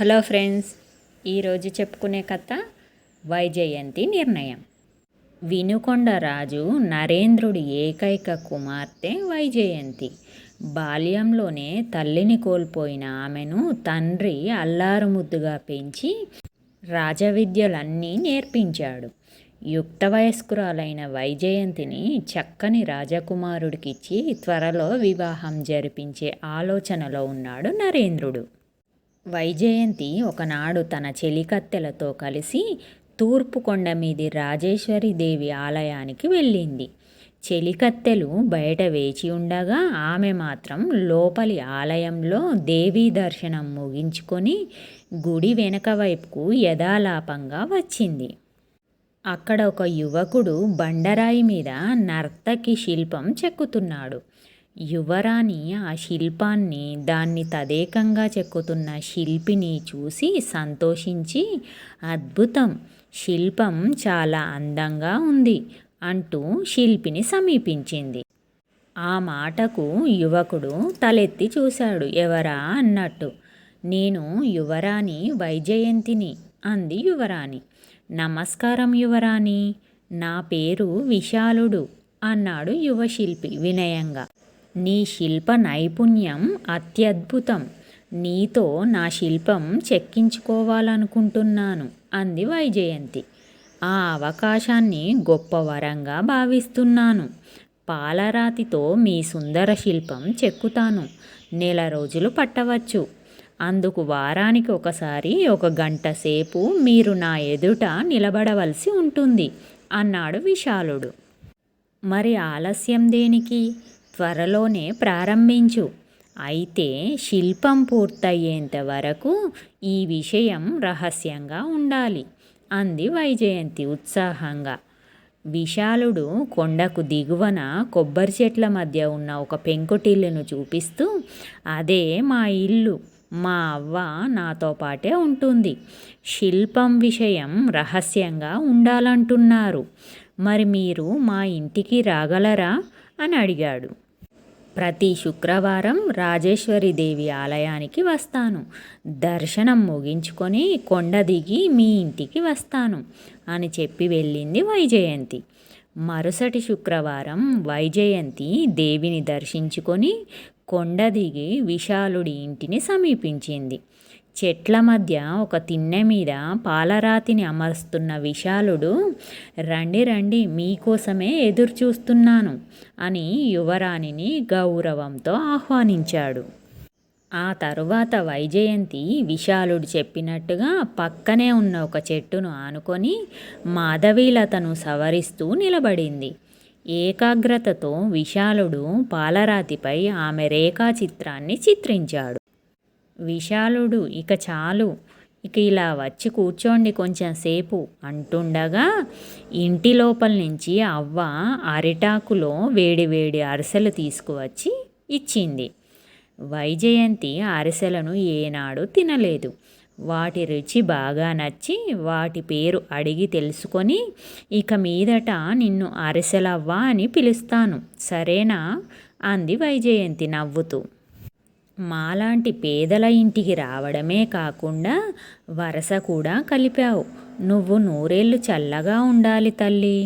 Hello friends, ఈరోజు చెప్పుకునే కథ వైజయంతి నిర్ణయం. వినుకొండ రాజు నరేంద్రుడి ఏకైక కుమార్తె వైజయంతి. బాల్యంలోనే తల్లిని కోల్పోయిన ఆమెను తండ్రి అల్లారుముద్దుగా పెంచి రాజవిద్యలన్నీ నేర్పించాడు. యుక్త వయస్కురాలైన వైజయంతిని చక్కని రాజకుమారుడికిచ్చి త్వరలో వివాహం జరిపించే ఆలోచనలో ఉన్నాడు నరేంద్రుడు. వైజయంతి ఒకనాడు తన చెలికత్తెలతో కలిసి తూర్పు కొండ మీది రాజేశ్వరి దేవి ఆలయానికి వెళ్ళింది. చెలికత్తెలు బయట వేచి ఉండగా ఆమె మాత్రం లోపలి ఆలయంలో దేవీ దర్శనం ముగించుకొని గుడి వెనక వైపుకు యథాలాపంగా వచ్చింది. అక్కడ ఒక యువకుడు బండరాయి మీద నర్తకి శిల్పం చెక్కుతున్నాడు. యువరాణి ఆ శిల్పాన్ని, దాన్ని తదేకంగా చెక్కుతున్న శిల్పిని చూసి సంతోషించి, అద్భుతం, శిల్పం చాలా అందంగా ఉంది అంటూ శిల్పిని సమీపించింది. ఆ మాటకు యువకుడు తలెత్తి చూశాడు. ఎవరా అన్నట్టు. నేను యువరాణి వైజయంతిని అంది యువరాణి. నమస్కారం యువరాణి, నా పేరు విశాలుడు అన్నాడు యువశిల్పి వినయంగా. నీ శిల్ప నైపుణ్యం అత్యద్భుతం. నీతో నా శిల్పం చెక్కించుకోవాలనుకుంటున్నాను అంది వైజయంతి. ఆ అవకాశాన్ని గొప్ప వరంగా భావిస్తున్నాను. పాలరాతితో మీ సుందర శిల్పం చెక్కుతాను. నెల రోజులు పట్టవచ్చు. అందుకు వారానికి ఒకసారి 1 గంట సేపు మీరు నా ఎదుట నిలబడవలసి ఉంటుంది అన్నాడు విశాలుడు. మరి ఆలస్యం దేనికి? త్వరలోనే ప్రారంభించు. అయితే శిల్పం పూర్తయ్యేంత వరకు ఈ విషయం రహస్యంగా ఉండాలి అంది వైజయంతి ఉత్సాహంగా. విశాలుడు కొండకు దిగువన కొబ్బరి చెట్ల మధ్య ఉన్న ఒక పెంకుటిల్లును చూపిస్తూ, అదే మా ఇల్లు. మా అవ్వ నాతో పాటే ఉంటుంది. శిల్పం విషయం రహస్యంగా ఉండాలంటున్నారు. మరి మీరు మా ఇంటికి రాగలరా అని అడిగాడు. ప్రతి శుక్రవారం రాజేశ్వరీదేవి ఆలయానికి వస్తాను. దర్శనం ముగించుకొని కొండ దిగి మీ ఇంటికి వస్తాను అని చెప్పి వెళ్ళింది వైజయంతి. మరుసటి శుక్రవారం వైజయంతి దేవిని దర్శించుకొని కొండ దిగి విశాలుడి ఇంటిని సమీపించింది. చెట్ల మధ్య ఒక తిన్నె మీద పాలరాతిని అమరుస్తున్న విశాలుడు, రండి రండి, మీకోసమే ఎదురు చూస్తున్నాను అని యువరాణిని గౌరవంతో ఆహ్వానించాడు. ఆ తరువాత వైజయంతి విశాలుడు చెప్పినట్టుగా పక్కనే ఉన్న ఒక చెట్టును ఆనుకొని మాధవీలతను సవరిస్తూ నిలబడింది. ఏకాగ్రతతో విశాలుడు పాలరాతిపై ఆమె రేఖాచిత్రాన్ని చిత్రించాడు. విశాలుడు, ఇక చాలు, ఇక ఇలా వచ్చి కూర్చోండి కొంచెం సేపు అంటుండగా ఇంటి లోపల నుంచి అవ్వ అరిటాకులో వేడివేడి అరిసెలు తీసుకువచ్చి ఇచ్చింది. వైజయంతి అరిసెలను ఏనాడు తినలేదు. వాటి రుచి బాగా నచ్చి వాటి పేరు అడిగి తెలుసుకొని, ఇక మీదట నిన్ను అరిసెలవ్వ అని పిలుస్తాను, సరేనా అంది వైజయంతి నవ్వుతూ. మాలాంటి పేదల ఇంటికి రావడమే కాకుండా వరస కూడా కలిపావు. నువ్వు 100 ఏళ్ళు చల్లగా ఉండాలి తల్లి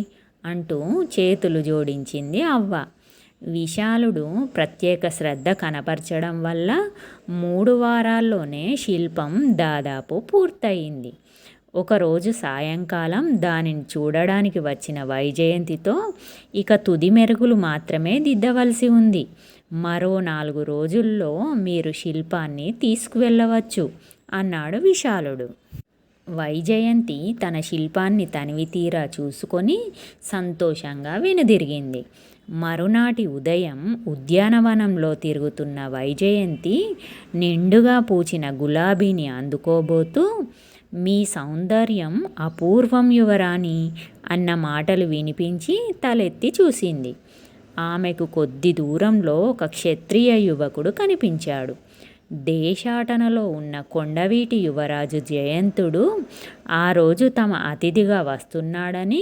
అంటూ చేతులు జోడించింది అవ్వ. విశాలుడు ప్రత్యేక శ్రద్ధ కనపరచడం వల్ల 3 వారాల్లోనే శిల్పం దాదాపు పూర్తయింది. ఒకరోజు సాయంకాలం దానిని చూడడానికి వచ్చిన వైజయంతితో, ఇక తుది మెరుగులు మాత్రమే దిద్దవలసి ఉంది. మరో 4 రోజుల్లో మీరు శిల్పాన్ని తీసుకువెళ్ళవచ్చు అన్నాడు విశాలుడు. వైజయంతి తన శిల్పాన్ని తనివితీరా చూసుకొని సంతోషంగా వెనుదిరిగింది. మరునాటి ఉదయం ఉద్యానవనంలో తిరుగుతున్న వైజయంతి నిండుగా పూచిన గులాబీని అందుకోబోతూ, మీ సౌందర్యం అపూర్వం యువరాణి అన్న మాటలు వినిపించి తలెత్తి చూసింది. ఆమెకు కొద్ది దూరంలో ఒక క్షత్రియ యువకుడు కనిపించాడు. దేశాటనలో ఉన్న కొండవీటి యువరాజు జయంతుడు ఆ రోజు తమ అతిథిగా వస్తున్నాడని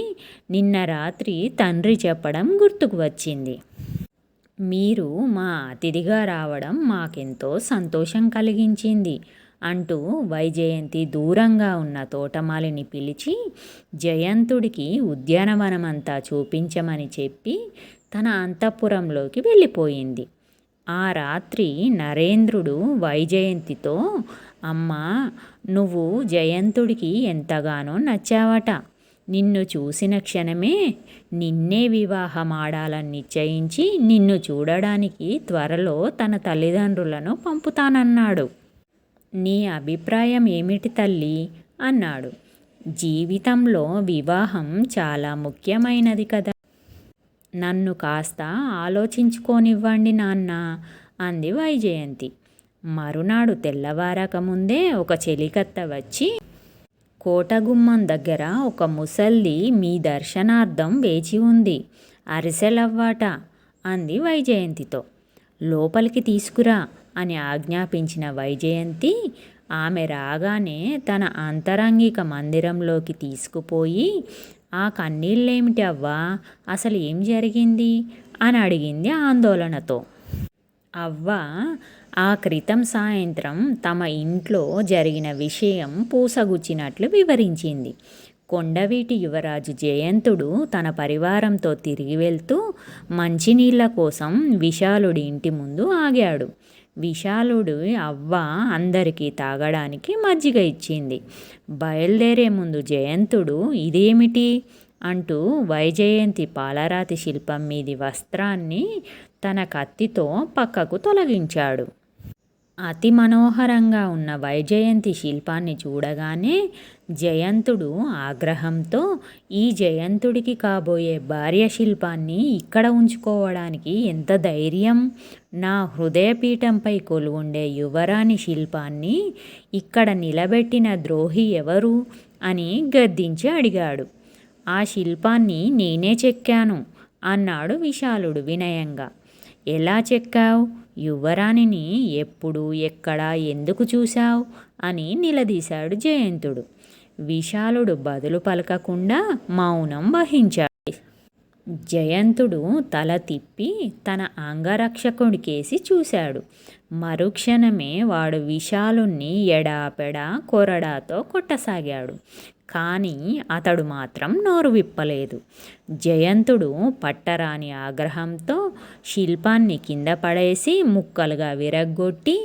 నిన్న రాత్రి తండ్రి చెప్పడం గుర్తుకు వచ్చింది. మీరు మా అతిథిగా రావడం మాకెంతో సంతోషం కలిగించింది అంటూ వైజయంతి దూరంగా ఉన్న తోటమాలిని పిలిచి జయంతుడికి ఉద్యానవనమంతా చూపించమని చెప్పి తన అంతఃపురంలోకి వెళ్ళిపోయింది. ఆ రాత్రి నరేంద్రుడు వైజయంతితో, అమ్మా, నువ్వు జయంతుడికి ఎంతగానో నచ్చావట. నిన్ను చూసిన క్షణమే నిన్నే వివాహమాడాలని నిశ్చయించి నిన్ను చూడడానికి త్వరలో తన తల్లిదండ్రులను పంపుతానన్నాడు. నీ అభిప్రాయం ఏమిటి తల్లి అన్నాడు. జీవితంలో వివాహం చాలా ముఖ్యమైనది కదా. నన్ను కాస్త ఆలోచించుకోనివ్వండి నాన్న అంది వైజయంతి. మరునాడు తెల్లవారకముందే ఒక చెలికత్త వచ్చి, కోటగుమ్మం దగ్గర ఒక ముసల్ది మీ దర్శనార్థం వేచి ఉంది, అరిసెలవ్వాట అంది వైజయంతితో. లోపలికి తీసుకురా అని ఆజ్ఞాపించిన వైజయంతి ఆమె రాగానే తన అంతరంగిక మందిరంలోకి తీసుకుపోయి, ఆ కన్నీళ్ళేమిటి అవ్వా, అసలు ఏం జరిగింది అని అడిగింది ఆందోళనతో. అవ్వ ఆ క్రితం సాయంత్రం తమ ఇంట్లో జరిగిన విషయం పూసగుచ్చినట్లు వివరించింది. కొండవీటి యువరాజు జయంతుడు తన పరివారంతో తిరిగి వెళ్తూ మంచినీళ్ళ కోసం విశాలుడి ఇంటి ముందు ఆగాడు. విశాలుడు అవ్వ అందరికీ తాగడానికి మజ్జిగ ఇచ్చింది. బయలుదేరే ముందు జయంతుడు ఇదేమిటి అంటూ వైజయంతి పాలరాతి శిల్పం మీది వస్త్రాన్ని తన కత్తితో పక్కకు తొలగించాడు. అతి మనోహరంగా ఉన్న వైజయంతి శిల్పాన్ని చూడగానే జయంతుడు ఆగ్రహంతో, ఈ జయంతుడికి కాబోయే భార్య శిల్పాన్ని ఇక్కడ ఉంచుకోవడానికి ఎంత ధైర్యం, నా హృదయపీఠంపై కొలువుండే యువరాణి శిల్పాన్ని ఇక్కడ నిలబెట్టిన ద్రోహి ఎవరు అని గద్దించి అడిగాడు. ఆ శిల్పాన్ని నేనే చెక్కాను అన్నాడు విశాలుడు వినయంగా. ఎలా చెక్కావు? యువరాణిని ఎప్పుడు, ఎక్కడ, ఎందుకు చూశావు అని నిలదీశాడు జయంతుడు. విశాలుడు బదులు పలకకుండా మౌనం వహించాడు. జయంతుడు తల తిప్పి తన అంగరక్షకుడికేసి చూశాడు. మరుక్షణమే వాడు విశాలుణ్ణి ఎడాపెడా కొరడాతో కొట్టసాగాడు. కానీ అతడు మాత్రం నోరు విప్పలేదు. జయంతుడు పట్టరాని ఆగ్రహంతో శిల్పాన్ని కింద పడేసి ముక్కలుగా విరగ్గొట్టి,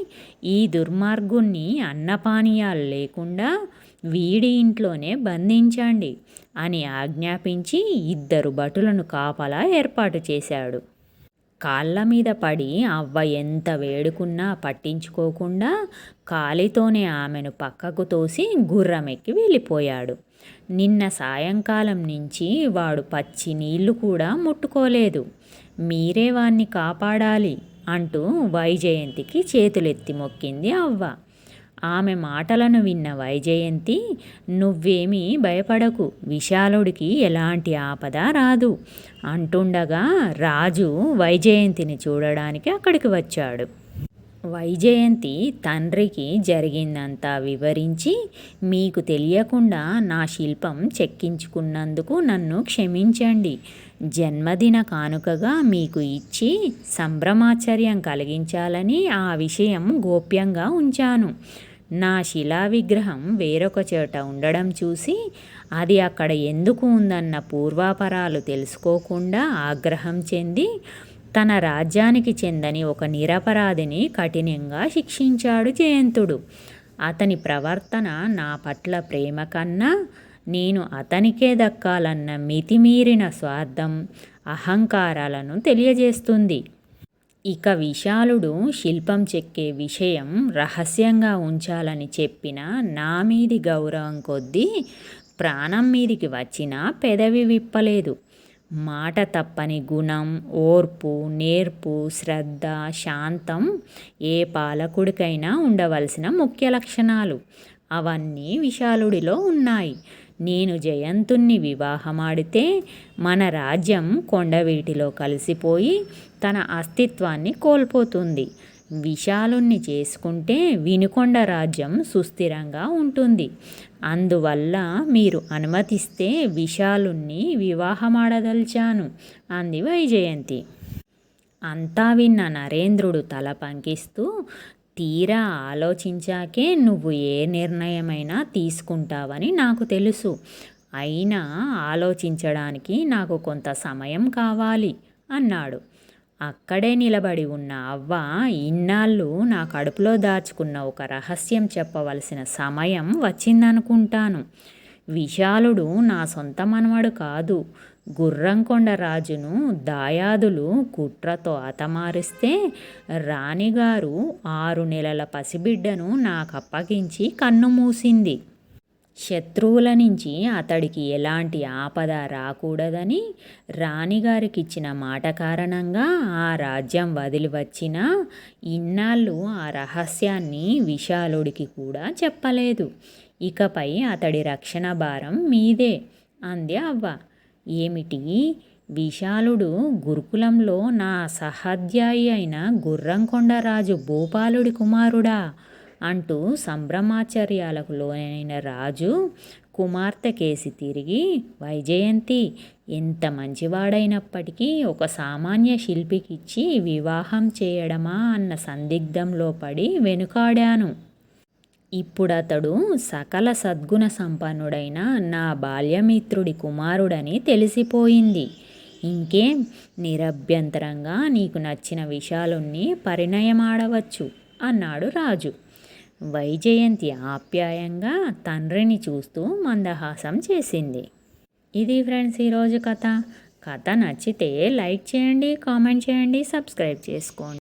ఈ దుర్మార్గుణ్ణి అన్నపానీయాలు లేకుండా వీడి ఇంట్లోనే బంధించండి అని ఆజ్ఞాపించి 2 భటులను కాపలా ఏర్పాటు చేశాడు. కాళ్ళ మీద పడి అవ్వ ఎంత వేడుకున్నా పట్టించుకోకుండా కాలితోనే ఆమెను పక్కకు తోసి గుర్రమెక్కి వెళ్ళిపోయాడు. నిన్న సాయంకాలం నుంచి వాడు పచ్చి నీళ్లు కూడా ముట్టుకోలేదు. మీరే వాణ్ణి కాపాడాలి అంటూ వైజయంతికి చేతులెత్తి మొక్కింది అవ్వ. ఆమె మాటలను విన్న వైజయంతి, నువ్వేమీ భయపడకు, విశాలుడికి ఎలాంటి ఆపద రాదు అంటుండగా రాజు వైజయంతిని చూడడానికి అక్కడికి వచ్చాడు. వైజయంతి తండ్రికి జరిగిందంతా వివరించి, మీకు తెలియకుండా నా శిల్పం చెక్కించుకున్నందుకు నన్ను క్షమించండి. జన్మదిన కానుకగా మీకు ఇచ్చి సంభ్రమాశ్చర్యం కలిగించాలని ఆ విషయం గోప్యంగా ఉంచాను. నా శిలా విగ్రహం వేరొక చోట ఉండడం చూసి అది అక్కడ ఎందుకు ఉందన్న పూర్వాపరాలు తెలుసుకోకుండా ఆగ్రహం చెంది తన రాజ్యానికి చెందని ఒక నిరపరాధిని కఠినంగా శిక్షించాడు జయంతుడు. అతని ప్రవర్తన నా పట్ల ప్రేమ కన్నా నేను అతనికే దక్కాలన్న మితిమీరిన స్వార్థం, అహంకారాలను తెలియజేస్తుంది. ఇక విశాలుడు శిల్పం చెక్కే విషయం రహస్యంగా ఉంచాలని చెప్పిన నా మీది గౌరవం కొద్దీ ప్రాణం మీదికి వచ్చినా పెదవి విప్పలేదు. మాట తప్పని గుణం, ఓర్పు, నేర్పు, శ్రద్ధ, శాంతం ఏ పాలకుడికైనా ఉండవలసిన ముఖ్య లక్షణాలు. అవన్నీ విశాలుడిలో ఉన్నాయి. నేను జయంతుణ్ణి వివాహమాడితే మన రాజ్యం కొండవీటిలో కలిసిపోయి తన అస్తిత్వాన్ని కోల్పోతుంది. విశాలుణ్ణి చేసుకుంటే వినుకొండ రాజ్యం సుస్థిరంగా ఉంటుంది. అందువల్ల మీరు అనుమతిస్తే విశాలుణ్ణి వివాహమాడదలిచాను అంది వైజయంతి. అంతా విన్న నరేంద్రుడు తల పంకిస్తూ, తీరా ఆలోచించాకే నువ్వు ఏ నిర్ణయమైనా తీసుకుంటావని నాకు తెలుసు. అయినా ఆలోచించడానికి నాకు కొంత సమయం కావాలి అన్నాడు. అక్కడే నిలబడి ఉన్న అవ్వ ఇన్నాళ్ళు నా కడుపులో దాచుకున్న ఒక రహస్యం చెప్పవలసిన సమయం వచ్చిందనుకుంటాను. విశాలుడు నా సొంత మనవడు కాదు. గుర్రంకొండ రాజును దాయాదులు కుట్రతో హతమారిస్తే రాణిగారు 6 నెలల పసిబిడ్డను నాకప్పగించి కన్ను మూసింది. శత్రువుల నుంచి అతడికి ఎలాంటి ఆపద రాకూడదని రాణిగారికిచ్చిన మాట కారణంగా ఆ రాజ్యం వదిలి వచ్చినా ఇన్నాళ్ళు ఆ రహస్యాన్ని విశాలుడికి కూడా చెప్పలేదు. ఇకపై అతడి రక్షణ భారం మీదే అంది అవ్వ. ఏమిటి? విశాలుడు గురుకులంలో నా సహాధ్యాయి అయిన గుర్రంకొండరాజు భూపాలుడి కుమారుడా అంటూ సంభ్రమాచర్యాలకు లోనైన రాజు కుమార్తె కేసి తిరిగి, వైజయంతి ఎంత మంచివాడైనప్పటికీ ఒక సామాన్య శిల్పికిచ్చి వివాహం చేయడమా అన్న సందిగ్ధంలో పడి వెనుకాడాను. ఇప్పుడతడు సకల సద్గుణ సంపన్నుడైన నా బాల్యమిత్రుడి కుమారుడని తెలిసిపోయింది. ఇంకేం, నిరభ్యంతరంగా నీకు నచ్చిన విశాలుణ్ణి పరిణయమాడవచ్చు అన్నాడు రాజు. వైజయంతి ఆప్యాయంగా తండ్రిని చూస్తూ మందహాసం చేసింది. ఇది ఫ్రెండ్స్ ఈరోజు కథ. కథ నచ్చితే లైక్ చేయండి, కామెంట్ చేయండి, సబ్స్క్రైబ్ చేసుకోండి.